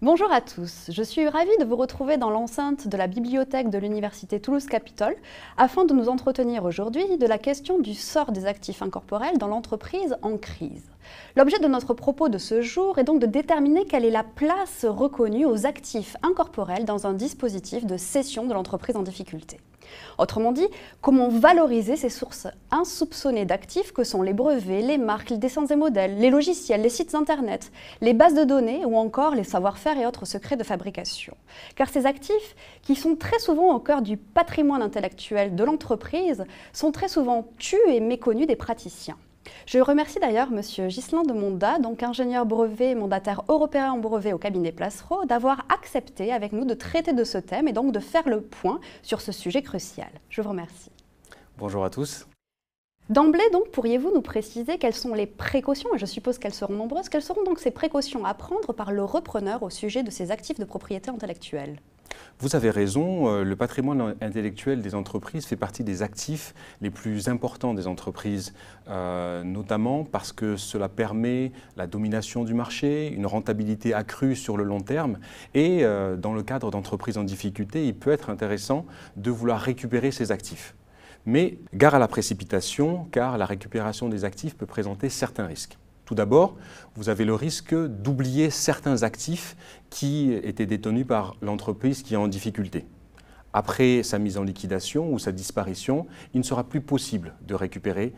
Bonjour à tous, je suis ravie de vous retrouver dans l'enceinte de la bibliothèque de l'Université Toulouse-Capitole afin de nous entretenir aujourd'hui de la question du sort des actifs incorporels dans l'entreprise en crise. L'objet de notre propos de ce jour est donc de déterminer quelle est la place reconnue aux actifs incorporels dans un dispositif de cession de l'entreprise en difficulté. Autrement dit, comment valoriser ces sources insoupçonnées d'actifs que sont les brevets, les marques, les dessins et modèles, les logiciels, les sites internet, les bases de données ou encore les savoir-faire et autres secrets de fabrication. Car ces actifs, qui sont très souvent au cœur du patrimoine intellectuel de l'entreprise, sont très souvent tus et méconnus des praticiens. Je remercie d'ailleurs M. Ghislain de Monda, donc ingénieur brevet et mandataire européen en brevet au cabinet Placero, d'avoir accepté avec nous de traiter de ce thème et donc de faire le point sur ce sujet crucial. Je vous remercie. Bonjour à tous. D'emblée, donc, pourriez-vous nous préciser quelles sont les précautions, et je suppose qu'elles seront nombreuses, quelles seront donc ces précautions à prendre par le repreneur au sujet de ces actifs de propriété intellectuelle ? Vous avez raison, le patrimoine intellectuel des entreprises fait partie des actifs les plus importants des entreprises, notamment parce que cela permet la domination du marché, une rentabilité accrue sur le long terme et dans le cadre d'entreprises en difficulté, il peut être intéressant de vouloir récupérer ces actifs. Mais gare à la précipitation, car la récupération des actifs peut présenter certains risques. Tout d'abord, vous avez le risque d'oublier certains actifs qui étaient détenus par l'entreprise qui est en difficulté. Après sa mise en liquidation ou sa disparition, il ne sera plus possible de récupérer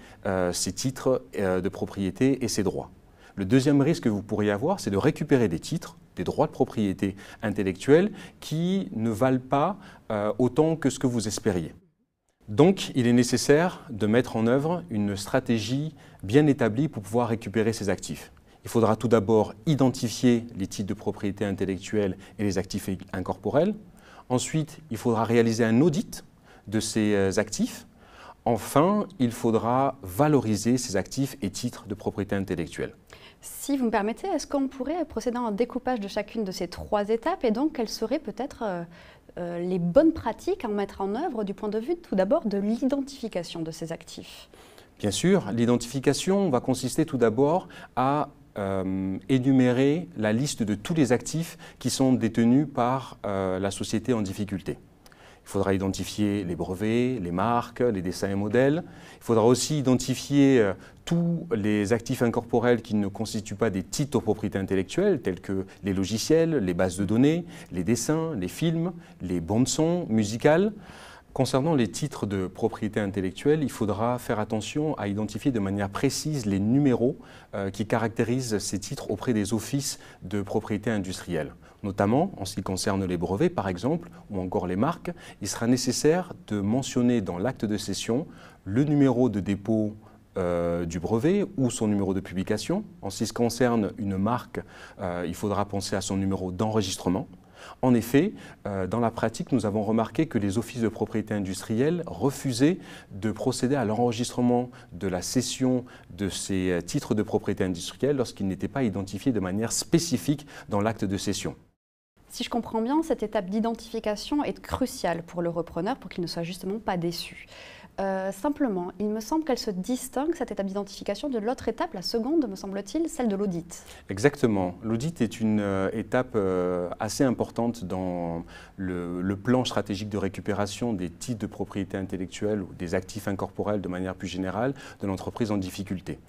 ces titres de propriété et ces droits. Le deuxième risque que vous pourriez avoir, c'est de récupérer des titres, des droits de propriété intellectuelle qui ne valent pas autant que ce que vous espériez. Donc, il est nécessaire de mettre en œuvre une stratégie bien établie pour pouvoir récupérer ces actifs. Il faudra tout d'abord identifier les titres de propriété intellectuelle et les actifs incorporels. Ensuite, il faudra réaliser un audit de ces actifs. Enfin, il faudra valoriser ces actifs et titres de propriété intellectuelle. Si vous me permettez, est-ce qu'on pourrait procéder à un découpage de chacune de ces trois étapes et donc quelles seraient peut-être les bonnes pratiques à mettre en œuvre du point de vue tout d'abord de l'identification de ces actifs? Bien sûr, l'identification va consister tout d'abord à énumérer la liste de tous les actifs qui sont détenus par la société en difficulté. Il faudra identifier les brevets, les marques, les dessins et modèles. Il faudra aussi identifier tous les actifs incorporels qui ne constituent pas des titres de propriété intellectuelle, tels que les logiciels, les bases de données, les dessins, les films, les bandes-son musicales. Concernant les titres de propriété intellectuelle, il faudra faire attention à identifier de manière précise les numéros qui caractérisent ces titres auprès des offices de propriété industrielle. Notamment, en ce qui concerne les brevets, par exemple, ou encore les marques, il sera nécessaire de mentionner dans l'acte de cession le numéro de dépôt du brevet ou son numéro de publication. En ce qui concerne une marque, il faudra penser à son numéro d'enregistrement. En effet, dans la pratique, nous avons remarqué que les offices de propriété industrielle refusaient de procéder à l'enregistrement de la cession de ces titres de propriété industrielle lorsqu'ils n'étaient pas identifiés de manière spécifique dans l'acte de cession. Si je comprends bien, cette étape d'identification est cruciale pour le repreneur pour qu'il ne soit justement pas déçu. Simplement, il me semble qu'elle se distingue, cette étape d'identification, de l'autre étape, la seconde, me semble-t-il, celle de l'audit. Exactement. L'audit est une étape assez importante dans le plan stratégique de récupération des titres de propriété intellectuelle ou des actifs incorporels de manière plus générale de l'entreprise en difficulté.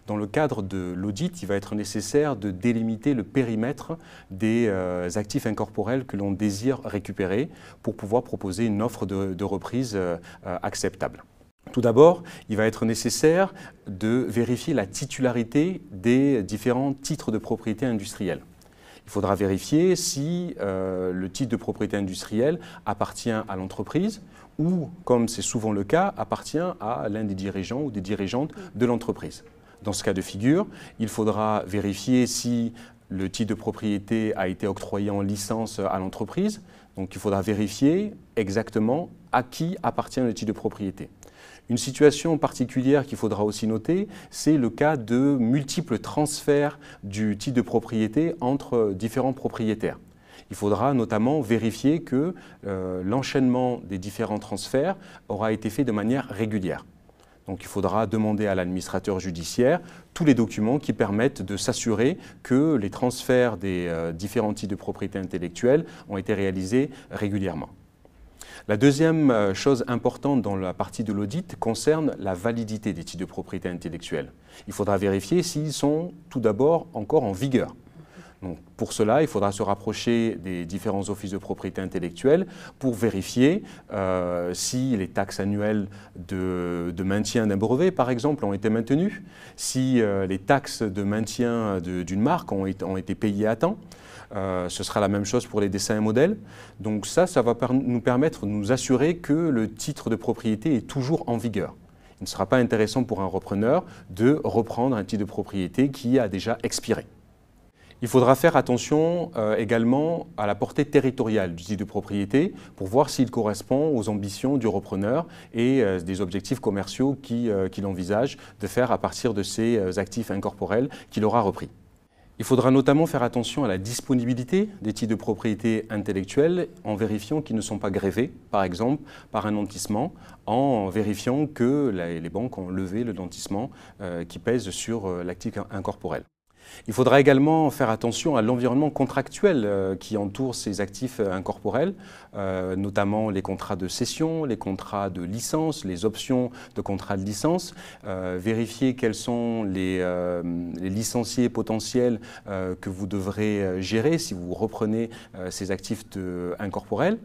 Dans le cadre de l'audit, il va être nécessaire de délimiter le périmètre des actifs incorporels que l'on désire récupérer pour pouvoir proposer une offre de reprise acceptable. Tout d'abord, il va être nécessaire de vérifier la titularité des différents titres de propriété industrielle. Il faudra vérifier si le titre de propriété industrielle appartient à l'entreprise ou, comme c'est souvent le cas, appartient à l'un des dirigeants ou des dirigeantes de l'entreprise. Dans ce cas de figure, il faudra vérifier si le titre de propriété a été octroyé en licence à l'entreprise. Donc il faudra vérifier exactement à qui appartient le titre de propriété. Une situation particulière qu'il faudra aussi noter, c'est le cas de multiples transferts du titre de propriété entre différents propriétaires. Il faudra notamment vérifier que l'enchaînement des différents transferts aura été fait de manière régulière. Donc il faudra demander à l'administrateur judiciaire tous les documents qui permettent de s'assurer que les transferts des différents titres de propriété intellectuelle ont été réalisés régulièrement. La deuxième chose importante dans la partie de l'audit concerne la validité des titres de propriété intellectuelle. Il faudra vérifier s'ils sont tout d'abord encore en vigueur. Donc, pour cela, il faudra se rapprocher des différents offices de propriété intellectuelle pour vérifier si les taxes annuelles de maintien d'un brevet, par exemple, ont été maintenues, si les taxes de maintien d'une marque ont été payées à temps. Ce sera la même chose pour les dessins et modèles. Donc ça va nous permettre de nous assurer que le titre de propriété est toujours en vigueur. Il ne sera pas intéressant pour un repreneur de reprendre un titre de propriété qui a déjà expiré. Il faudra faire attention également à la portée territoriale du titre de propriété pour voir s'il correspond aux ambitions du repreneur et des objectifs commerciaux qu'il envisage de faire à partir de ces actifs incorporels qu'il aura repris. Il faudra notamment faire attention à la disponibilité des titres de propriété intellectuelle en vérifiant qu'ils ne sont pas grévés, par exemple, par un nantissement, en vérifiant que les banques ont levé le nantissement qui pèse sur l'actif incorporel. Il faudra également faire attention à l'environnement contractuel qui entoure ces actifs incorporels, notamment les contrats de cession, les contrats de licence, les options de contrats de licence, vérifier quels sont les licenciés potentiels que vous devrez gérer si vous reprenez ces actifs incorporels.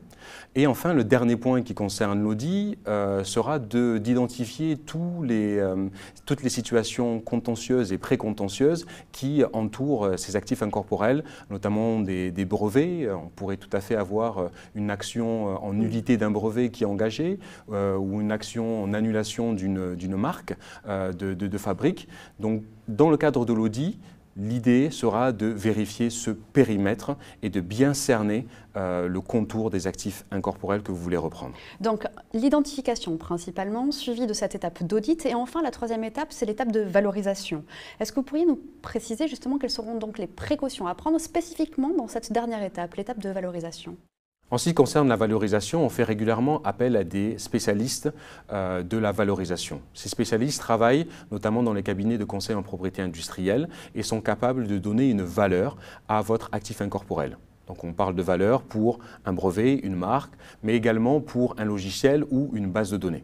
Et enfin, le dernier point qui concerne l'audit sera d'identifier toutes les situations contentieuses et précontentieuses qui entourent ces actifs incorporels, notamment des brevets. On pourrait tout à fait avoir une action en nullité d'un brevet qui est engagée ou une action en annulation d'une marque de fabrique. Donc, dans le cadre de l'audit, l'idée sera de vérifier ce périmètre et de bien cerner le contour des actifs incorporels que vous voulez reprendre. Donc l'identification principalement, suivie de cette étape d'audit. Et enfin, la troisième étape, c'est l'étape de valorisation. Est-ce que vous pourriez nous préciser justement quelles seront donc les précautions à prendre spécifiquement dans cette dernière étape, l'étape de valorisation ? En ce qui concerne la valorisation, on fait régulièrement appel à des spécialistes de la valorisation. Ces spécialistes travaillent notamment dans les cabinets de conseil en propriété industrielle et sont capables de donner une valeur à votre actif incorporel. Donc on parle de valeur pour un brevet, une marque, mais également pour un logiciel ou une base de données.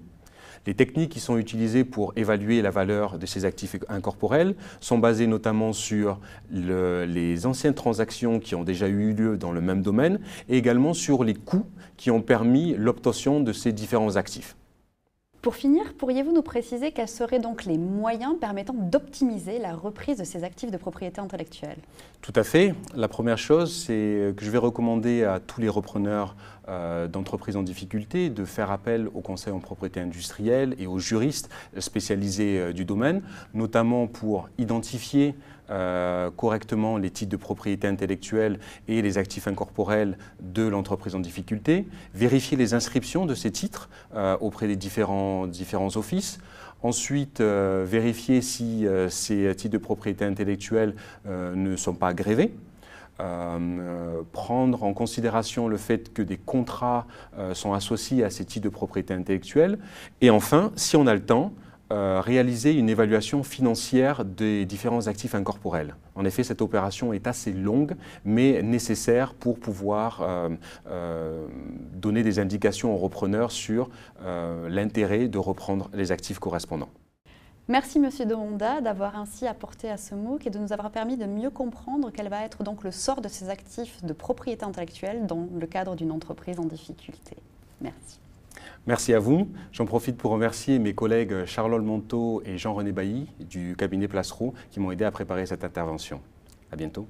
Les techniques qui sont utilisées pour évaluer la valeur de ces actifs incorporels sont basées notamment sur les anciennes transactions qui ont déjà eu lieu dans le même domaine et également sur les coûts qui ont permis l'obtention de ces différents actifs. Pour finir, pourriez-vous nous préciser quels seraient donc les moyens permettant d'optimiser la reprise de ces actifs de propriété intellectuelle ? Tout à fait. La première chose, c'est que je vais recommander à tous les repreneurs d'entreprises en difficulté de faire appel au conseil en propriété industrielle et aux juristes spécialisés du domaine, notamment pour identifier correctement les titres de propriété intellectuelle et les actifs incorporels de l'entreprise en difficulté, vérifier les inscriptions de ces titres auprès des différents offices. Ensuite, vérifier si ces titres de propriété intellectuelle ne sont pas grévés. Prendre en considération le fait que des contrats sont associés à ces titres de propriété intellectuelle. Et enfin, si on a le temps, réaliser une évaluation financière des différents actifs incorporels. En effet, cette opération est assez longue, mais nécessaire pour pouvoir donner des indications aux repreneurs sur l'intérêt de reprendre les actifs correspondants. Merci Monsieur de Honda d'avoir ainsi apporté à ce MOOC et de nous avoir permis de mieux comprendre quel va être donc le sort de ces actifs de propriété intellectuelle dans le cadre d'une entreprise en difficulté. Merci. Merci à vous. J'en profite pour remercier mes collègues Charlotte Monteau et Jean-René Bailly du cabinet Placereau qui m'ont aidé à préparer cette intervention. À bientôt.